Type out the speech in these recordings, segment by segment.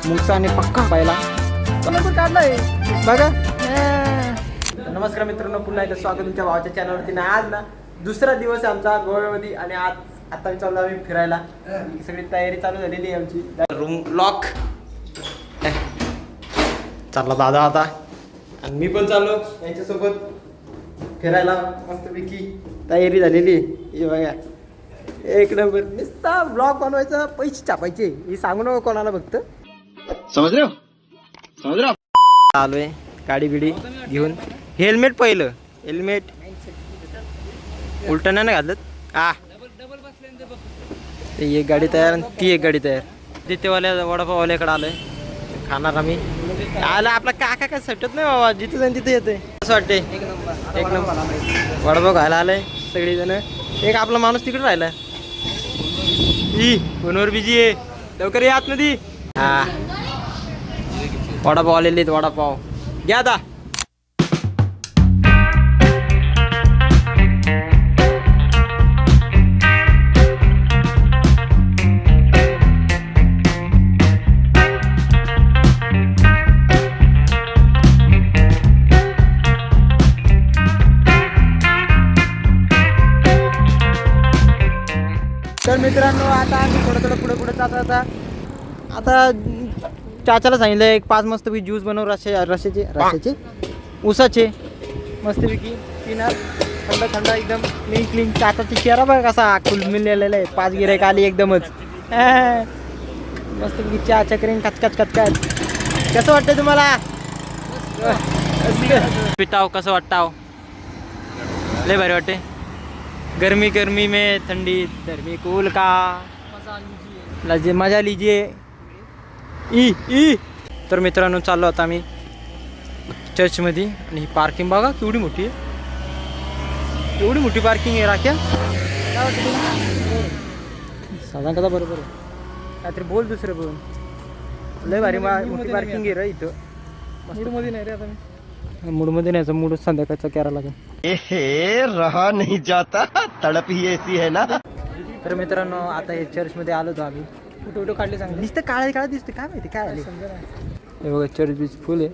मुंगसाने पक्का पाहिला पण काढलाय बघा. नमस्कार मित्रांनो, पुन्हा एकदा स्वागत तुमच्या भावाच्या चॅनलवरती. ना आज ना दुसरा दिवस आहे आमचा गोव्यामध्ये आणि आता मी चाललो आम्ही फिरायला. सगळी तयारी चालू झालेली आहे आमची. रूम लॉक चालला दादा आता आणि मी पण चाललो यांच्यासोबत फिरायला. मस्तपैकी तयारी झालेली आहे. हे बघा एक नंबर. नुसता ब्लॉग बनवायचा, पैसे छापायचे, हे सांगू नको कोणाला. फक्त समझ रहे हो आलोय गाडी बिडी घेऊन. हेल्मेट पहिलं, हेल्मेट उलट नाही घातलं. ते एक गाडी तयार आणि ती एक गाडी तयार. तिथेवाल्या वडापाववाल्याकडे आलोय खाणार आम्ही. आला आपला काका काय सटत नाही बाबा, जिथे जाईन तिथे येते. असं वाटते एक नंबर वडापाव खायला आलाय सगळेजण. एक आपला माणूस तिकडे राहिला, फोनवर बिजी आहे. लवकर या आतमध्ये. हा वडापाव आलेले आहेत, वडापाव घ्या आता. तर मित्रांनो, आता आम्ही थोडं पुढे जाता आता चाचाला सांगितलं एक 5 मस्तपैकी ज्यूस बनव, रशाचे ऊसाचे मस्तपैकी पिणार. थंड एकदम क्लीन. चाचाची चेहरा बघा कसा खुलमिलेला आहे. 5 गिऱ्हाईक आली एकदमच. मस्तपैकी चहा करीन कचकच. कसं वाटतं तुम्हाला? पिताव कसं वाटताव? लय भारी वाटते. गर्मी में ठंडी गर्मी कूल का मजा लीजिए. तर मित्रांनो, चाललो आता आम्ही चर्चमध्ये. आणि ही पार्किंग बघा केवढी मोठी आहे. एवढी मोठी पार्किंग आहे. राख्या काय वाटतं तुला? साधारण कदा बरोबर आहे. काहीतरी बोल दुसरं बोल. लय भारी मोठी पार्किंग आहे रे इथं. मूडमध्ये नाही रे आता मी. मूडमध्ये नाही, मूड संध्याकाळचा करायला लागेल. रहा नहीं जाता, तड़प ही ऐसी है ना. तर मित्रांनो, आता हे चर्चमध्ये आलो होतो आम्ही. फोटो काढले चांगले. नुसतं काळा दिसते, काय माहिती काय आले. हे बघा चर्च बीच फुल आहे.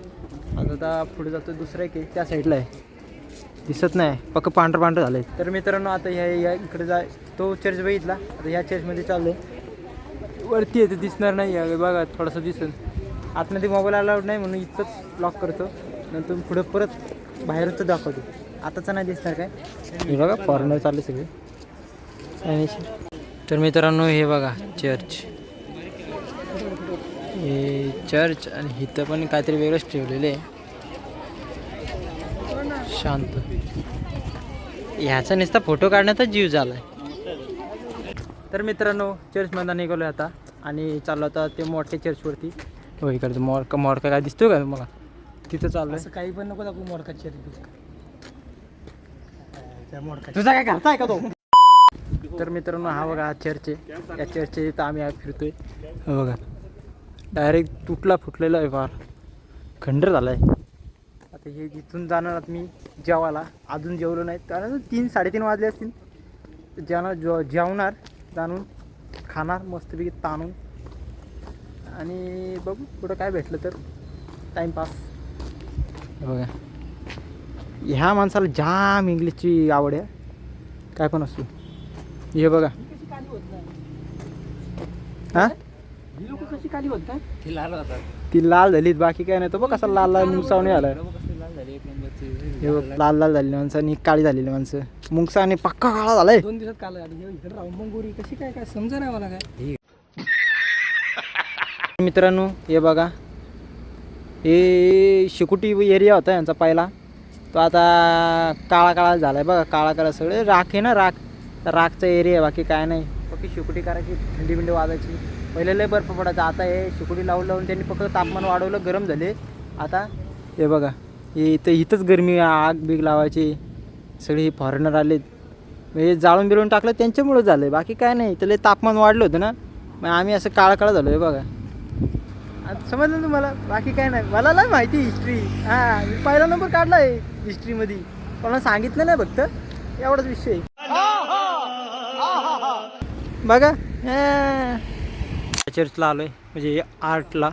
आता पुढे जातो दुसरं एक त्या साईडला आहे, दिसत नाही, पक्क पांढरं झालं आहे. तर मित्रांनो, आता ह्या इकडे तो चर्च बघितला. आता ह्या चर्चमध्ये चाललो आहे. वरती आहे ते दिसणार नाही बघा, थोडंसं दिसेल. आतमध्ये मोबाईल अलाउड नाही म्हणून इथंच लॉक करतो. नंतर पुढे परत बाहेरच दाखवतो. आताच नाही दिसणार काय. हे बघा फॉरेनर चालले सगळे. तर मित्रांनो, हे बघा चर्च. हे चर्च आणि इथं पण काहीतरी वेगळंच ठेवलेलं आहे. शांत. ह्याचा नुसता फोटो काढण्यातच जीव झाला आहे. तर मित्रांनो, चर्चमध्ये निघालो आता आणि चाललो आता ते मोठ्या चर्चवरती. हो इकडचं मोडका काय दिसतोय का तुम्हाला? तिथं चाललं. असं काही पण नको दाखवू. मोडका चर्च तुझा काय घरचा आहे का तो? तर मित्रांनो, हा बघा हा चर्च आहे. या चर्चचे इथं आम्ही फिरतोय. हा बघा डायरेक्ट तुटला फुटलेला आहे, फार खंडर झाला आहे. आता हे इथून जाणार आत मी जेवायला. अजून जेवलो नाही कारण 3-3:30 वाजले असतील. जेवणार जाणून खाणार मस्तपैकी ताणून. आणि बघू कुठं काय भेटलं तर टाईमपास. बघा ह्या माणसाला जाम इंग्लिशची आवड आहे, काय पण असतो. हे बघा हा कशी काली होत ती लाल झालीत, बाकी काय नाही. तो बघ कसा लाल मुंगसावणी आलाय. हे बघ लाल झालेली माणसं आणि काळी झालेली माणसं. मुंगसा आणि पक्का काळा झालाय. 2 दिवसात काळा राहून कशी काय समजा नाही मला काय. मित्रांनो, हे बघा हे शिकुटी एरिया होता यांचा पहिला. तो आता काळा झाला आहे बघा. काळा सगळे राख आहे ना, राखचा एरिया, बाकी काय नाही. फक्त शिकुटी करायची, थंडी वाजायची. पहिले लय बर्फ पडायचा. आता हे शिकुटी लावून त्यांनी फक्त तापमान वाढवलं, गरम झाले. आता हे बघा हे इथंच गरमी, आग बीग लावायची. सगळे फॉरेनर आलेत, हे जाळून बिळून टाकलं त्यांच्यामुळं झालं, बाकी काय नाही. तर लय तापमान वाढलं होतं ना, मग आम्ही असं काळा झालो आहे बघा. आता समजलं तुम्हाला? बाकी काय नाही. मला नाही माहिती हिस्ट्री. हां मी पहिला नंबर काढला आहे हिस्ट्रीमध्ये. कोणाला सांगितलं नाही, फक्त एवढाच विषय बघा. चर्चला आलो आहे म्हणजे आर्टला.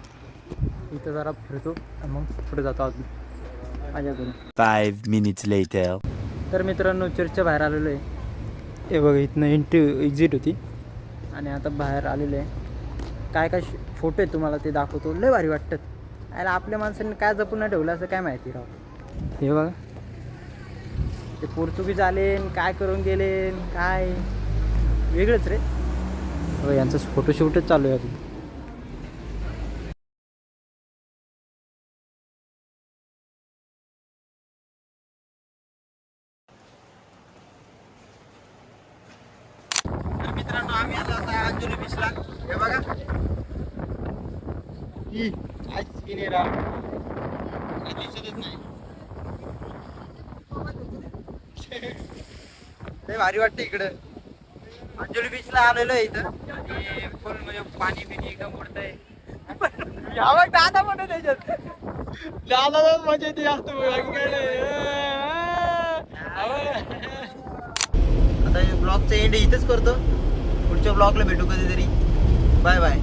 इथं जरा फिरतो आणि मग पुढे जातो अजून माझ्या घरून. 5 minutes later. तर मित्रांनो चर्चच्या बाहेर आलेलो आहे. हे बघा इथनं एक्झिट होती आणि आता बाहेर आलेलो आहे. काय काय फोटो आहेत तुम्हाला ते दाखवतो. लय भारी वाटतात. आणि आपल्या माणसांनी काय जपून नाही ठेवलं असं काय माहिती राव. हे बघा ते पोर्तुगीज आले काय करून गेले काय वेगळंच रे. बघा यांचं फोटोशूटच चालू आहे अजून. मित्रांनो आम्ही आलो आता अंजली बीचला. हे बघा दिसतच नाही. लय भारी वाटतं इकडं. अंजली बीचला आलेलो आहे इथं आणि फुल म्हणजे पाणी बिनी एकदम उडतंय. यावं दादा म्हणत त्याच्यात दादा मजा येते जास्त. आता ब्लॉगचा एंड इथंच करतो. पुढच्या ब्लॉगला भेटू कधीतरी. Bye bye.